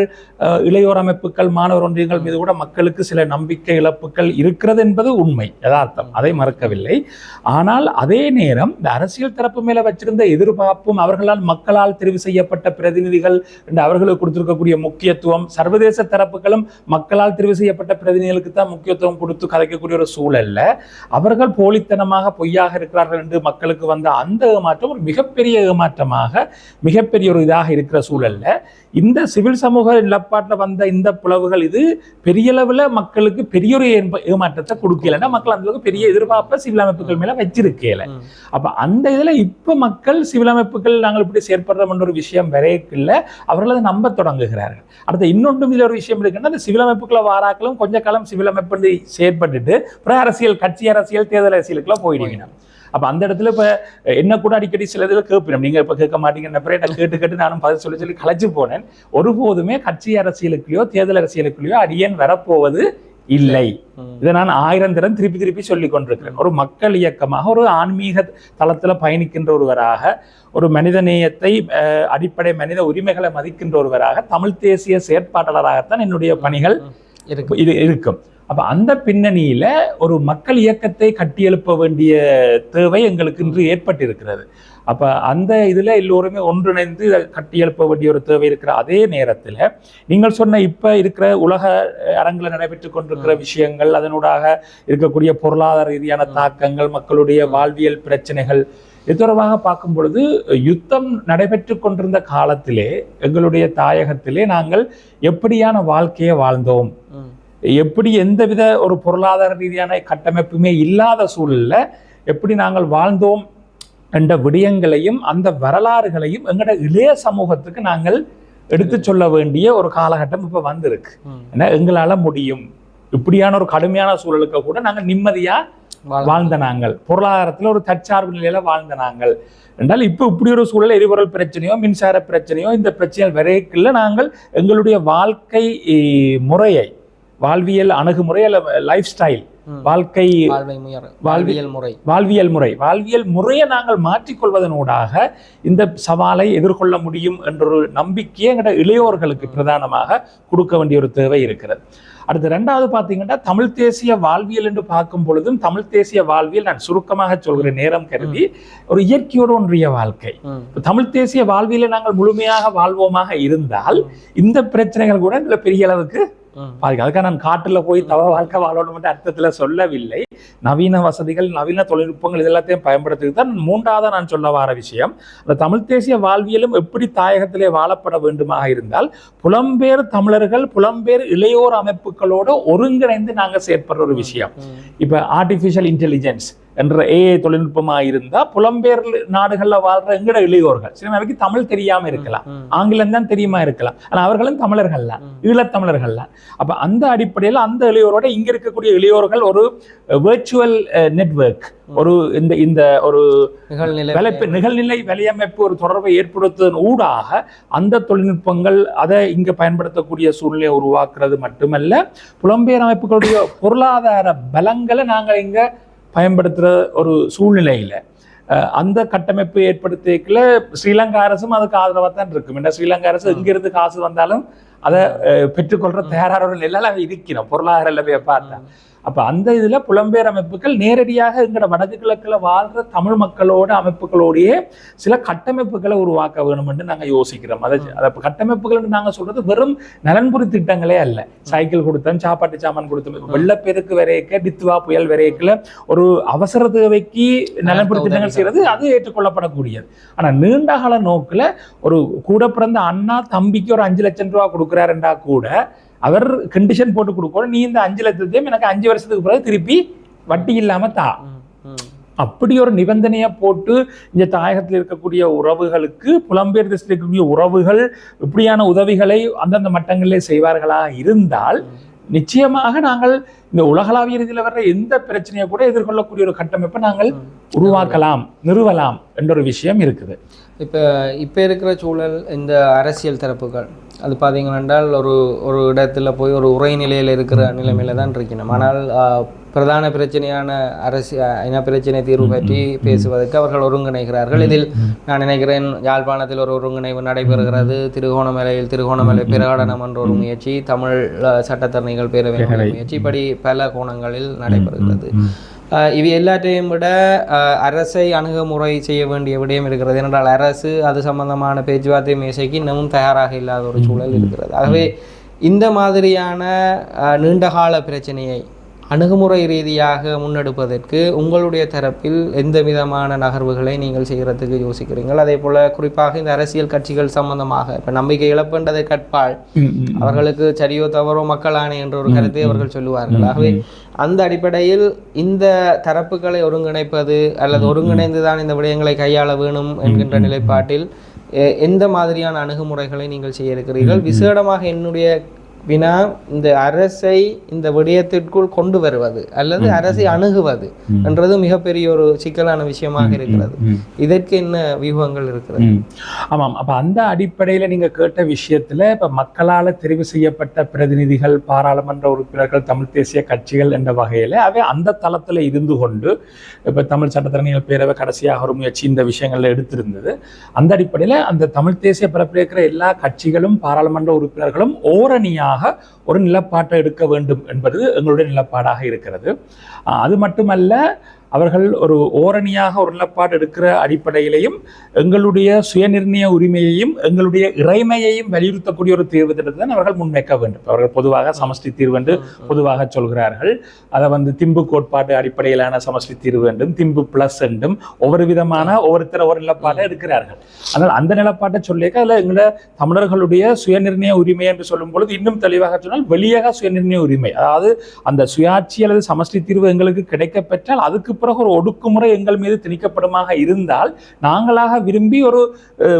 இளையோர் அமைப்புகள், மாணவர் ஒன்றியங்கள் மீது கூட மக்களுக்கு சில நம்பிக்கை இழப்புகள் இருக்கிறது என்பது உண்மை, யதார்த்தம், அதை மறக்கவில்லை. ஆனால் அதே நேரம் இந்த அரசியல் தரப்பு மேலே வச்சிருந்த எதிர்பார்ப்பும் மக்களால் தெரிவு செய்யப்பட்ட பிரதிநிதிகள் என்று அவர்களுக்கு கொடுத்திருக்கக்கூடிய முக்கியத்துவம், சர்வதேச தரப்புகளும் மக்களால் தெரிவு செய்யப்பட்ட பிரதிநிதிகளுக்கு தான் முக்கியத்துவம் கொடுத்து கதைக்கக்கூடிய ஒரு சூழல்ல அவர்கள் போலித்தனமாக பொய்யாக இருக்கிறார்கள் என்று மக்களுக்கு வந்த அந்த ஏமாற்றம் ஒரு மிகப்பெரிய ஏமாற்றமாக, மிகப்பெரிய ஒரு இதாக இருக்கிற சூழல்ல இந்த சிவில் சமூக நிலப்பாட்டில் வந்த இந்த புலவுகள் இது பெரிய அளவில் மக்களுக்கு பெரிய ஒரு ஏமாற்றத்தை கொடுக்கலன்னா மக்கள் அந்த அளவுக்கு பெரிய எதிர்பார்ப்பை சிவில் அமைப்புகள் மேல வச்சிருக்கல. அப்ப அந்த இதுல இப்ப மக்கள் சிவில் அமைப்புகள் நாங்கள் இப்படி செயற்படுறோம் என்ற ஒரு விஷயம் வரைக்குள்ள அவர்கள் அதை நம்ப தொடங்குகிறார்கள். அடுத்த இன்னொன்றும் இதுல ஒரு விஷயம் இருக்குன்னா அந்த சிவில் அமைப்புகளை வாராக்களும் கொஞ்ச காலம் சிவில் அமைப்பு செயற்பட்டுட்டு அப்புறம் அரசியல், கட்சி அரசியல், தேர்தல் அரசியலுக்குலாம் போயிடுவீங்க. அப்போ அந்த இடத்துல இப்போ என்ன கூட அடிக்கடி சில இதில் கேட்பேன், நீங்கள் இப்போ கேட்க மாட்டீங்கன்னு நான் கேட்டு நானும் பதில் சொல்லி கலைச்சு போனேன். ஒருபோதுமே கட்சி அரசியலுக்குள்ளேயோ தேர்தல் அரசியலுக்குள்ளேயோ அடியேன் வரப்போவது இல்லை. இதை நான் 1000 தரம் திருப்பி திருப்பி சொல்லிக் கொண்டிருக்கிறேன். ஒரு மக்கள் இயக்கமாக, ஒரு ஆன்மீக தளத்துல பயணிக்கின்ற ஒருவராக, ஒரு மனித நேயத்தை, அடிப்படை மனித உரிமைகளை மதிக்கின்ற ஒருவராக, தமிழ் தேசிய செயற்பாட்டாளராகத்தான் என்னுடைய பணிகள் இது இருக்கும். அப்ப அந்த பின்னணியில ஒரு மக்கள் இயக்கத்தை கட்டியெழுப்ப வேண்டிய தேவை எங்களுக்கு இன்று ஏற்பட்டிருக்கிறது. அப்ப அந்த இதுல எல்லோருமே ஒன்றிணைந்து கட்டியெழுப்ப வேண்டிய ஒரு தேவை இருக்கிற அதே நேரத்துல நீங்கள் சொன்ன இப்ப இருக்கிற உலக அரங்கில் நடைபெற்று கொண்டிருக்கிற விஷயங்கள், அதனூடாக இருக்கக்கூடிய பொருளாதார ரீதியான தாக்கங்கள், மக்களுடைய வாழ்வியல் பிரச்சனைகள், இது தொடர்பாக பார்க்கும் பொழுது யுத்தம் நடைபெற்று கொண்டிருந்த காலத்திலே எங்களுடைய தாயகத்திலே நாங்கள் எப்படியான வாழ்க்கையை வாழ்ந்தோம், எப்படி எந்தவித ஒரு பொருளாதார ரீதியான கட்டமைப்புமே இல்லாத சூழல்ல எப்படி நாங்கள் வாழ்ந்தோம் என்ற விடயங்களையும் அந்த வரலாறுகளையும் எங்களோட இளைய சமூகத்துக்கு நாங்கள் எடுத்து சொல்ல வேண்டிய ஒரு காலகட்டம் இப்ப வந்திருக்கு. ஏன்னா எங்களால முடியும், இப்படியான ஒரு கடுமையான சூழலுக்கு கூட நாங்கள் நிம்மதியா வாழ்ந்த நாங்கள், பொருளாதாரத்துல ஒரு தற்சார்பு நிலையில வாழ்ந்த நாங்கள் என்றால் இப்ப இப்படி ஒரு சூழல், எரிபொருள் பிரச்சனையோ மின்சார பிரச்சனையோ இந்த பிரச்சனைகள் வரைக்குள்ள நாங்கள் எங்களுடைய வாழ்க்கை முறையை, வாழ்வியல் அணுகுமுறை அல்ல லைஃப் ஸ்டைல், வாழ்வியல் முறையை நாங்கள் மாற்றிக்கொள்வதனூடாக இந்த சவாலை எதிர்கொள்ள முடியும் என்ற ஒரு நம்பிக்கையை எங்கட இளையோர்களுக்கு பிரதானமாக கொடுக்க வேண்டிய ஒரு தேவை இருக்கிறது. அடுத்து ரெண்டாவது பார்த்தீங்கன்னா தமிழ் தேசிய வாழ்வியல் என்று பார்க்கும் பொழுதும், தமிழ் தேசிய வாழ்வியல் நான் சுருக்கமாக சொல்கிற நேரம் கருதி ஒரு இயற்கையோடு ஒன்றிய வாழ்க்கை. தமிழ் தேசிய வாழ்வியலை நாங்கள் முழுமையாக வாழ்வோமாக இருந்தால் இந்த பிரச்சனைகள் கூட இதுல பெரிய அளவுக்கு அதுக்காக நான் காட்டுல போய் தவ வாழ்க்கை வாழணும் அர்த்தத்துல சொல்லவில்லை. நவீன வசதிகள், நவீன தொழில்நுட்பங்கள் இதெல்லாத்தையும் பயன்படுத்துறது தான் மூன்றாவது நான் சொல்ல வர விஷயம். அந்த தமிழ் தேசிய வாழ்வியலும் எப்படி தாயகத்திலே வாழப்பட வேண்டுமாக இருந்தால் புலம்பெயர் தமிழர்கள், புலம்பெயர் இளையோர் அமைப்புகளோடு ஒருங்கிணைந்து நாங்கள் செயற்படுற ஒரு விஷயம். இப்ப ஆர்டிபிஷியல் இன்டெலிஜென்ஸ் என்ற AI தொழில்நுட்பமாக இருந்தா புலம்பெயர் நாடுகள்ல வாழ்ற எங்கட இளையோர்கள் சினிமாவுக்கு தமிழ் தெரியாம இருக்கலாம், ஆங்கிலம் தான் தெரியுமா இருக்கலாம், ஆனா அவர்களும் தமிழர்கள் தான், ஈழத்தமிழர்கள் தான். அப்ப அந்த அடிப்படையில் அந்த இளையோரோட இங்க இருக்கக்கூடிய இளையோர்கள் ஒரு வெர்ச்சுவல் நெட்வொர்க், ஒரு இந்த ஒரு நிகழ்நிலை வலையமைப்பு, ஒரு தொடர்பை ஏற்படுத்துவதன் ஊடாக அந்த தொழில்நுட்பங்கள் அதை இங்க பயன்படுத்தக்கூடிய சூழ்நிலையை உருவாக்குறது மட்டுமல்ல, புலம்பெயர் அமைப்புகளுடைய பொருளாதார பலங்களை நாங்கள் இங்க பயன்படுத்துகிற ஒரு சூழ்நிலையில் அந்த கட்டமைப்பு ஏற்படுத்திக்கல ஸ்ரீலங்கா அரசும் அதுக்கு ஆதரவாக தான் இருக்கும். ஏன்னா ஸ்ரீலங்கா அரசு எங்கிருந்து காசு வந்தாலும் அதை பெற்றுக்கொள்கிற தயாரான நிலையில் இருக்கிறோம் பொருளாதார நிலைமையை பார்த்தா. அப்போ அந்த இதில் புலம்பெயர் அமைப்புகள் நேரடியாக எங்களோட வடக்கு கிழக்கில் வாழ்கிற தமிழ் மக்களோட அமைப்புகளோடைய சில கட்டமைப்புகளை உருவாக்க வேணும் என்று நாங்கள் யோசிக்கிறோம். அதை கட்டமைப்புகள் நாங்கள் சொல்றது வெறும் நலன்புரி திட்டங்களே அல்ல. சைக்கிள் கொடுத்தோம், சாப்பாட்டு சாமான் கொடுத்தோம், வெள்ளப்பெருக்கு வரைக்க, டித்துவா புயல் வரைக்கல ஒரு அவசர தேவைக்கு நலன்புரி திட்டங்கள் செய்யறது அது ஏற்றுக்கொள்ளப்படக்கூடியது. ஆனால் நீண்ட கால நோக்கில் ஒரு கூட பிறந்த அண்ணா தம்பிக்கு ஒரு 5 லட்சம் ரூபா கொடுக்குறாருண்டா கூட அவர் கண்டிஷன் போட்டு கொடுக்கணும், நீ இந்த 5 லட்சத்தையும் எனக்கு 5 வருஷத்துக்கு பிறகு திருப்பி வட்டி இல்லாம தா. அப்படி ஒரு நிபந்தனையை போட்டு இந்த தாயகத்தில் இருக்கக்கூடிய உறவுகளுக்கு, புலம்பெயர் தேசத்தில் இருக்கக்கூடிய உறவுகள் இப்படியான உதவிகளை அந்தந்த மட்டங்களிலே செய்வார்களாக இருந்தால் நிச்சயமாக நாங்கள் இந்த உலகளாவிய ரீதியில் வர்ற எந்த பிரச்சனையை கூட எதிர்கொள்ளக்கூடிய ஒரு கட்டமைப்பை நாங்கள் உருவாக்கலாம், நிறுவலாம் என்ற ஒரு விஷயம் இருக்குது. இப்போ இருக்கிற சூழல், இந்த அரசியல் தரப்புகள் அது பார்த்தீங்கன்னால் ஒரு இடத்துல போய் ஒரு உரை நிலையில் இருக்கிற நிலைமையில தான் இருக்கணும். ஆனால் பிரதான பிரச்சனையான இன பிரச்சனை தீர்வு பற்றி பேசுவதற்கு அவர்கள் ஒருங்கிணைகிறார்கள். இதில் நான் நினைக்கிறேன் யாழ்ப்பாணத்தில் ஒரு ஒருங்கிணைவு நடைபெறுகிறது, திருகோணமலை பிரகடனம் என்ற ஒரு முயற்சி, தமிழ் சட்டத்தரணிகள் பேரவை முயற்சி, இப்படி பல கோணங்களில் நடைபெறுகிறது. இவை எல்லாத்தையும் விட அரசை அணுகுமுறை செய்ய வேண்டிய விடயம் இருக்கிறது. ஏனென்றால் அரசு அது சம்பந்தமான பேச்சுவார்த்தை மேசைக்கு இன்னமும் தயாராக இல்லாத ஒரு சூழல் இருக்கிறது. ஆகவே இந்த மாதிரியான நீண்டகால பிரச்சனையை அணுகுமுறை ரீதியாக முன்னெடுப்பதற்கு உங்களுடைய தரப்பில் எந்த விதமான நகர்வுகளை நீங்கள் செய்கிறதுக்கு யோசிக்கிறீர்கள்? அதே போல குறிப்பாக இந்த அரசியல் கட்சிகள் சம்பந்தமாக இப்போ நம்பிக்கை இழப்புன்றதை கற்பால் அவர்களுக்கு சரியோ தவறோ மக்கள் ஆணை என்ற ஒரு கருத்தை அவர்கள் சொல்லுவார்கள். ஆகவே அந்த அடிப்படையில் இந்த தரப்புகளை ஒருங்கிணைப்பது அல்லது ஒருங்கிணைந்துதான் இந்த விடயங்களை கையாள வேணும் என்கின்ற நிலைப்பாட்டில் எந்த மாதிரியான அணுகுமுறைகளை நீங்கள் செய்ய இருக்கிறீர்கள்? விசேடமாக என்னுடைய வினா இந்த அரசை இந்த விடயத்திற்குள் கொண்டு வருவது அல்லது அரசை அணுகுவது என்றது மிகப்பெரிய ஒரு சிக்கலான விஷயமாக இருக்கிறது. இதற்கு என்ன வியூகங்கள் இருக்கிறது? ஆமாம். அப்ப அந்த அடிப்படையில நீங்க கேட்ட விஷயத்துல இப்ப மக்களால் தெரிவு செய்யப்பட்ட பிரதிநிதிகள், பாராளுமன்ற உறுப்பினர்கள், தமிழ் தேசிய கட்சிகள் என்ற வகையில அவை அந்த தளத்துல இருந்து கொண்டு இப்ப தமிழ் சட்டத்தரணிகள் பேரவை கடைசியாக ஒரு முயற்சி இந்த விஷயங்கள்ல எடுத்திருந்தது. அந்த அடிப்படையில அந்த தமிழ் தேசிய பரப்பில் இருக்கிற எல்லா கட்சிகளும் பாராளுமன்ற உறுப்பினர்களும் ஓரணியாக ஒரு நிலப்பாட்டை எடுக்க வேண்டும் என்பது எங்களுடைய நிலப்பாடாக இருக்கிறது. அது மட்டுமல்ல, அவர்கள் ஒரு ஓரணியாக ஒரு நிலப்பாடு எடுக்கிற அடிப்படையிலையும் எங்களுடைய சுயநிர்ணய உரிமையையும் எங்களுடைய இறைமையையும் வலியுறுத்தக்கூடிய ஒரு தீர்வு திட்டத்தை அவர்கள் முன்வைக்க வேண்டும். அவர்கள் பொதுவாக சமஷ்டி தீர்வு என்று பொதுவாக சொல்கிறார்கள். அதை திம்பு கோட்பாடு அடிப்படையிலான சமஷ்டி தீர்வு வேண்டும், திம்பு பிளஸ் என்றும் ஒவ்வொரு விதமான ஒவ்வொருத்தர் ஒரு நிலப்பாட்டை எடுக்கிறார்கள். ஆனால் அந்த நிலப்பாட்டை சொல்லியிருக்க அதில் எங்களோட தமிழர்களுடைய சுயநிர்ணய உரிமை என்று சொல்லும் பொழுது இன்னும் தெளிவாக சொன்னால் வெளியாக சுயநிர்ணய உரிமை, அதாவது அந்த சுயாட்சி அல்லது சமஷ்டி தீர்வு எங்களுக்கு கிடைக்கப்பெற்றால் அதுக்கு பிறகு ஒரு ஒடுக்குமுறை எங்கள் மீது திணிக்கப்படுமாக இருந்தால் நாங்களாக விரும்பி ஒரு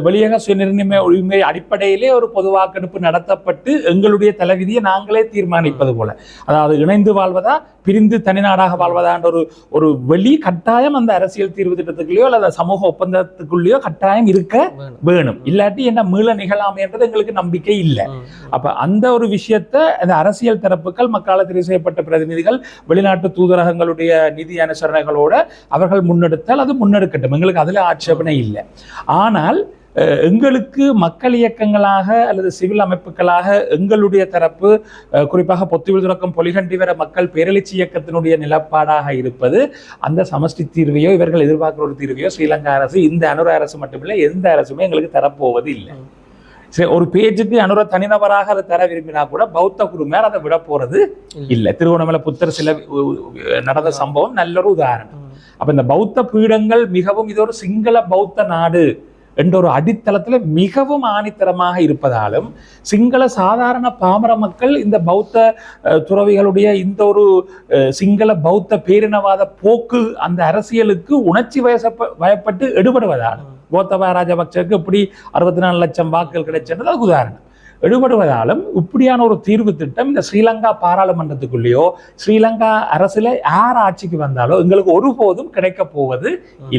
வெளியாக சுயநிர்ணய உரிமை அடிப்படையிலே ஒரு பொது வாக்கெடுப்பு நடத்தப்பட்டு எங்களுடைய தலைவிதியை நாங்களே தீர்மானிப்பது போல, அதாவது இணைந்து வாழ்வதா பிரிந்து தனிநாடாக வாழ்வதா என்ற ஒரு வெளி கட்டாயம் அந்த அரசியல் தீர்வு திட்டத்துக்குள்ளேயோ அல்லது சமூக ஒப்பந்தத்துக்குள்ளேயோ கட்டாயம் இருக்க வேணும். இல்லாட்டி என்ன மீள நிகழாமை என்றது எங்களுக்கு நம்பிக்கை இல்லை. அப்ப அந்த ஒரு விஷயத்தை அந்த அரசியல் தரப்புகள், மக்களால் தெரிவு செய்யப்பட்ட பிரதிநிதிகள், வெளிநாட்டு தூதரகங்களுடைய நிதி அனுசரணைகளோட அவர்கள் முன்னெடுத்தால் அது முன்னெடுக்கட்டும், எங்களுக்கு அதுல ஆட்சேபனை இல்லை. ஆனால் எங்களுக்கு மக்கள் இயக்கங்களாக அல்லது சிவில் அமைப்புகளாக எங்களுடைய தரப்பு, குறிப்பாக பொத்துவில் துறக்கம் பொலிகண்டி வர மக்கள் பேரெழுச்சி இயக்கத்தினுடைய நிலப்பாடாக இருப்பது அந்த சமஷ்டி தீர்வையோ இவர்கள் எதிர்பார்க்கிற ஒரு தீர்வையோ ஸ்ரீலங்கா அரசு, இந்த அனுர அரசு மட்டுமில்லை எந்த அரசுமே எங்களுக்கு தரப்போவது இல்லை. சரி, ஒரு பேஜுக்கு அனுர தனிநபராக அதை தர விரும்பினா கூட பௌத்த குருமார் அதை விட போறது இல்லை. திருவண்ணாமலை புத்தர் சில நடந்த சம்பவம் நல்ல ஒரு உதாரணம். அப்ப இந்த பௌத்த பீடங்கள் மிகவும் இது ஒரு சிங்கள பௌத்த நாடு என்ற ஒரு அடித்தளத்துல மிகவும் ஆணித்தரமாக இருப்பதாலும் சிங்கள சாதாரண பாமர மக்கள் இந்த பௌத்த துறவிகளுடைய இந்த ஒரு சிங்கள பௌத்த பேரினவாத போக்கு அந்த அரசியலுக்கு உணர்ச்சி வயப்பட்டு எடுபடுவதாலும் கோத்தபாய ராஜபக்சவுக்கு இப்படி 64 லட்சம் வாக்குகள் கிடைச்சது உதாரணம். எடுபடுவதாலும் இப்படியான ஒரு தீர்வு திட்டம் இந்த ஸ்ரீலங்கா பாராளுமன்றத்துக்குள்ளேயோ ஸ்ரீலங்கா அரசுல யார் ஆட்சிக்கு வந்தாலோ எங்களுக்கு ஒருபோதும் கிடைக்க போவது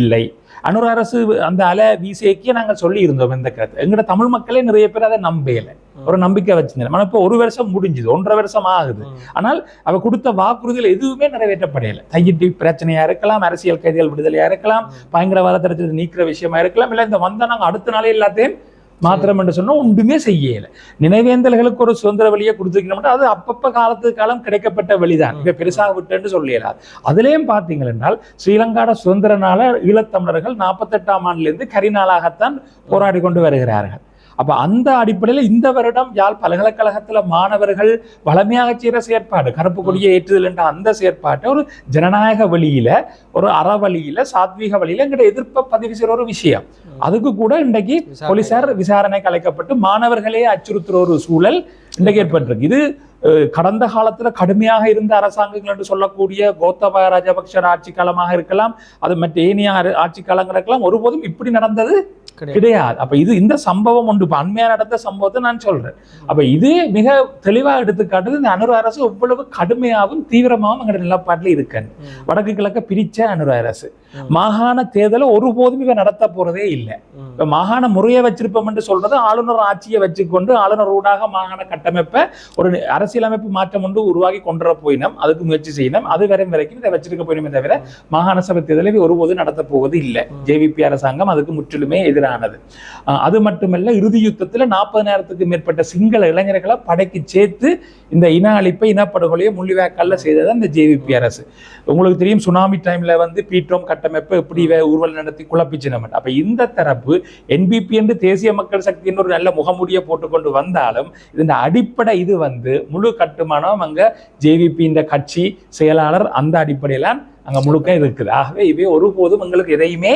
இல்லை. அனுர அரசு அந்த அலை வீசேக்கிய நாங்கள் சொல்லி இருந்தோம் இந்த கருத்து. எங்களோட தமிழ் மக்களே நிறைய பேர் அதை நம்பல, ஒரு நம்பிக்கை வச்சிருந்தேன். ஆனால் இப்போ 1 வருஷம் முடிஞ்சுது, 1.5 வருஷம் ஆகுது. ஆனால் அவ கொடுத்த வாக்குறுதிகள் எதுவுமே நிறைவேற்றப்படையில. தையிட்டி பிரச்சனையா இருக்கலாம், அரசியல் கைதிகள் விடுதலையா இருக்கலாம், பயங்கரவாத தடுத்து நீக்கிற விஷயமா இருக்கலாம், இல்லை இந்த வந்த நாங்கள் அடுத்த நாளே எல்லாத்தையும் மாத்திரம் என்று சொன்னா ஒன்றுமே செய்யல. நினைவேந்தல்களுக்கு ஒரு சுதந்திர வழியை கொடுத்துருக்கணும், அது அப்பப்ப காலத்துக்கு காலம் கிடைக்கப்பட்ட வழிதான், இங்க பெருசாக விட்டுன்னு சொல்லிடலாது. அதுலேயும் பார்த்தீங்கள் என்றால் ஸ்ரீலங்காட சுதந்திர நாள ஈழத்தமிழர்கள் 48ஆம் ஆண்டிலிருந்து கரிநாளாகத்தான் போராடி கொண்டு வருகிறார்கள். அப்ப அந்த அடிப்படையில் இந்த வருடம் யாழ் பல்கலைக்கழகத்துல மாணவர்கள் வளமையாக செய்கிற செயற்பாடு கருப்பு கொடியை ஏற்றுதல் என்ற அந்த செயற்பாட்டை ஒரு ஜனநாயக வழியில, ஒரு அறவழியில, சாத்வீக வழியில எங்கிட்ட எதிர்ப்பை பதிவு செய்கிற ஒரு விஷயம். அதுக்கு கூட இன்றைக்கு போலீசார் விசாரணை கலைக்கப்பட்டு மாணவர்களே அச்சுறுத்துற ஒரு சூழல் இன்றைக்கு ஏற்பட்டிருக்கு. இது கடந்த காலத்துல கடுமையாக இருந்த அரசாங்கங்கள் என்று சொல்லக்கூடிய கோத்தபாய ராஜபக்ச ஆட்சி காலமாக இருக்கலாம், அது மற்ற ஏனைய ஆட்சி காலங்கள் இருக்கலாம், ஒருபோதும் இப்படி நடந்தது கிடையாது. அப்ப இது இந்த சம்பவம் ஒன்று அண்மையா நடந்த சம்பவத்தை நான் சொல்றேன். அப்ப இது மிக தெளிவாக எடுத்துக்காட்டுது இந்த அனுர அரசு எவ்வளவு கடுமையாகவும் தீவிரமாகவும் எங்க நிலப்பாட்டில் இருக்கு. வடக்கு கிழக்க பிரிச்ச அனுர அரசு மாகாண தேர்தலை ஒருபோதும் இவ நடத்த போறதே இல்லை. இப்ப மாகாண முறையை வச்சிருப்போம் என்று சொல்றது ஆளுநர் ஆட்சியை வச்சுக்கொண்டு ஆளுநர் ஊடாக மாகாண கட்டமைப்பை ஒரு அரசியலமைப்பு மாற்றம் ஒன்று உருவாக்கி கொண்டு போயினோம், அதுக்கு முயற்சி செய்யணும். அது வரைக்கும் இதை வச்சிருக்க போயினுமே தவிர மாகாண சபை தேர்தலை ஒருபோதும் நடத்த போவது இல்லை. ஜேவிபி அரசாங்கம் அதுக்கு முற்றிலுமே எதிரானது. அது மட்டுமல்ல, இறுதி யுத்தத்தில் 40,000க்கு மேற்பட்ட சிங்கள இளைஞர்களை படைக்கு சேர்த்து இந்த இன அழிப்பை, இனப்படுகொலையை முள்ளிவாய்க்கால்ல செய்தது அந்த ஜேவிபி அரசு. உங்களுக்கு தெரியும், சுனாமி டைம்ல பீட்டோம் கட்டமைப்பை எப்படி ஊர்வலம் நடத்தி குழப்பிச்சினோம். அப்ப இந்த தரப்பு என்பிபி என்று தேசிய மக்கள் சக்தி என்று ஒரு நல்ல முகமூடியை போட்டுக்கொண்டு வந்தாலும் இதன் அடிப்படை இது முழு கட்டுமானம் அங்க ஜேவிபி இந்த கட்சி செயலாளர் அந்த அடிப்படையில அங்க முழுக்க இருக்குது. ஆகவே இவை ஒருபோதும் எங்களுக்கு எதையுமே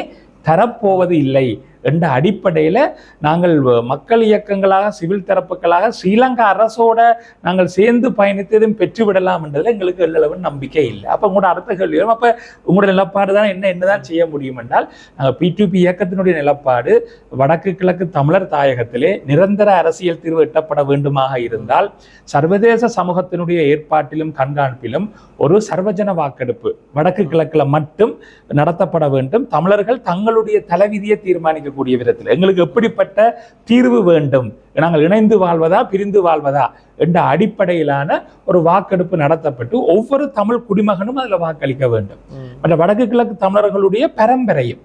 தரப்போவது இல்லை என்ற அடிப்படையில் நாங்கள் மக்கள் இயக்கங்களாக சிவில் தரப்புகளாக ஸ்ரீலங்கா அரசோட நாங்கள் சேர்ந்து பயணித்ததும் பெற்றுவிடலாம் என்றதில் எங்களுக்கு எல்லளவு நம்பிக்கை இல்லை. அப்போ உங்களோட அடுத்த கேள்வி வரும், அப்போ உங்களோட நிலப்பாடு தான் என்னதான் செய்ய முடியும் என்றால், நாங்கள் P2P இயக்கத்தினுடைய நிலப்பாடு வடக்கு கிழக்கு தமிழர் தாயகத்திலே நிரந்தர அரசியல் தீர்வு எட்டப்பட வேண்டுமாக இருந்தால் சர்வதேச சமூகத்தினுடைய ஏற்பாட்டிலும் கண்காணிப்பிலும் ஒரு சர்வஜன வாக்கெடுப்பு வடக்கு கிழக்குல மட்டும் நடத்தப்பட வேண்டும். தமிழர்கள் தங்களுடைய தலைவிதியை தீர்மானிக்கக்கூடிய விதத்தில் எங்களுக்கு எப்படிப்பட்ட தீர்வு வேண்டும், நாங்கள் இணைந்து வாழ்வதா பிரிந்து வாழ்வதா என்ற அடிப்படையிலான ஒரு வாக்கெடுப்பு நடத்தப்பட்டு ஒவ்வொரு தமிழ் குடிமகனும் அதில் வாக்களிக்க வேண்டும். மற்ற வடக்கு கிழக்கு தமிழர்களுடைய பரம்பரையும்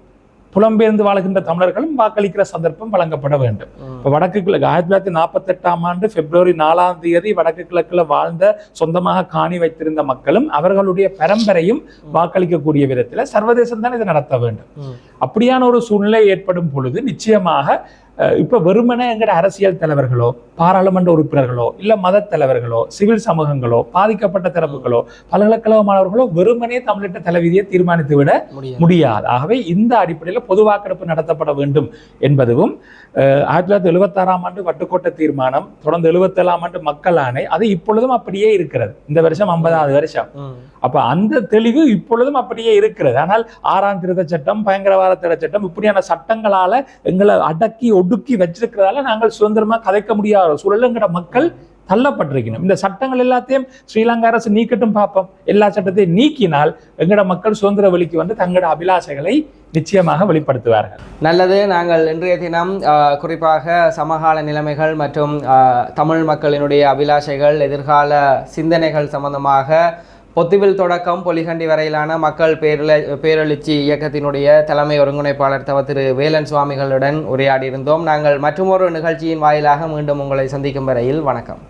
புலம்பெயர்ந்து வாழ்கின்ற தமிழர்களும் வாக்களிக்கிற சந்தர்ப்பம் வழங்கப்பட வேண்டும். இப்போ வடக்கு கிழக்கு 1948ஆம் ஆண்டு February 4ஆம் தேதி வடக்கு கிழக்குல வாழ்ந்த சொந்தமாக காணி வைத்திருந்த மக்களும் அவர்களுடைய பரம்பரையும் வாக்களிக்கக்கூடிய விதத்தில் சர்வதேசம் தான் இதை நடத்த வேண்டும். அப்படியான ஒரு சூழ்நிலை ஏற்படும் பொழுது நிச்சயமாக இப்ப வெறுமனே எங்கட அரசியல் தலைவர்களோ பாராளுமன்ற உறுப்பினர்களோ இல்ல மத தலைவர்களோ சிவில் சமூகங்களோ பாதிக்கப்பட்ட தரப்புகளோ பல்கலைக்கழக மாணவர்களோ வெறுமனே தமிழ்நாட்டு தலைவிதியை தீர்மானித்து விட முடியாது. ஆகவே இந்த அடிப்படையில் பொது வாக்கெடுப்பு நடத்தப்பட வேண்டும் என்பதும் 1976ஆம் ஆண்டு வட்டுக்கோட்டை தீர்மானம், தொடர்ந்து 77ஆம் ஆண்டு மக்கள் ஆணை, அது இப்பொழுதும் அப்படியே இருக்கிறது. இந்த வருஷம் 50வது வருஷம். அப்ப அந்த தெளிவு இப்பொழுதும் அப்படியே இருக்கிறது. ஆனால் 6ஆம் திருத்த சட்டம், பயங்கரவாத தடை சட்டம், இப்படியான சட்டங்களால எங்களை அடக்கி ஒடுக்கி வச்சிருக்கிறதால நாங்கள் சுதந்திரமா கதைக்க முடியாத சூழல் எங்கட மக்கள் தள்ளப்பட்டிருக்கணும். இந்த சட்டங்கள் எல்லாத்தையும் ஸ்ரீலங்கா அரசு நீக்கட்டும் பார்ப்போம். எல்லா சட்டத்தையும் நீக்கினால் எங்கட மக்கள் சுதந்திர வழிக்கு வந்து தங்களோட அபிலாஷைகளை நிச்சயமாக வெளிப்படுத்துவார்கள். நல்லது. நாங்கள் இன்றைய தினம் குறிப்பாக சமகால நிலைமைகள் மற்றும் தமிழ் மக்களினுடைய அபிலாஷைகள், எதிர்கால சிந்தனைகள் சம்பந்தமாக பொத்துவில் தொடக்கம் பொலிகண்டி வரையிலான மக்கள் பேரெழுச்சி இயக்கத்தினுடைய தலைமை ஒருங்கிணைப்பாளர் திரு வேலன் சுவாமிகளுடன் உரையாடியிருந்தோம். நாங்கள் மற்றொரு நிகழ்ச்சியின் வாயிலாக மீண்டும் உங்களை சந்திக்கும் வரையில் வணக்கம்.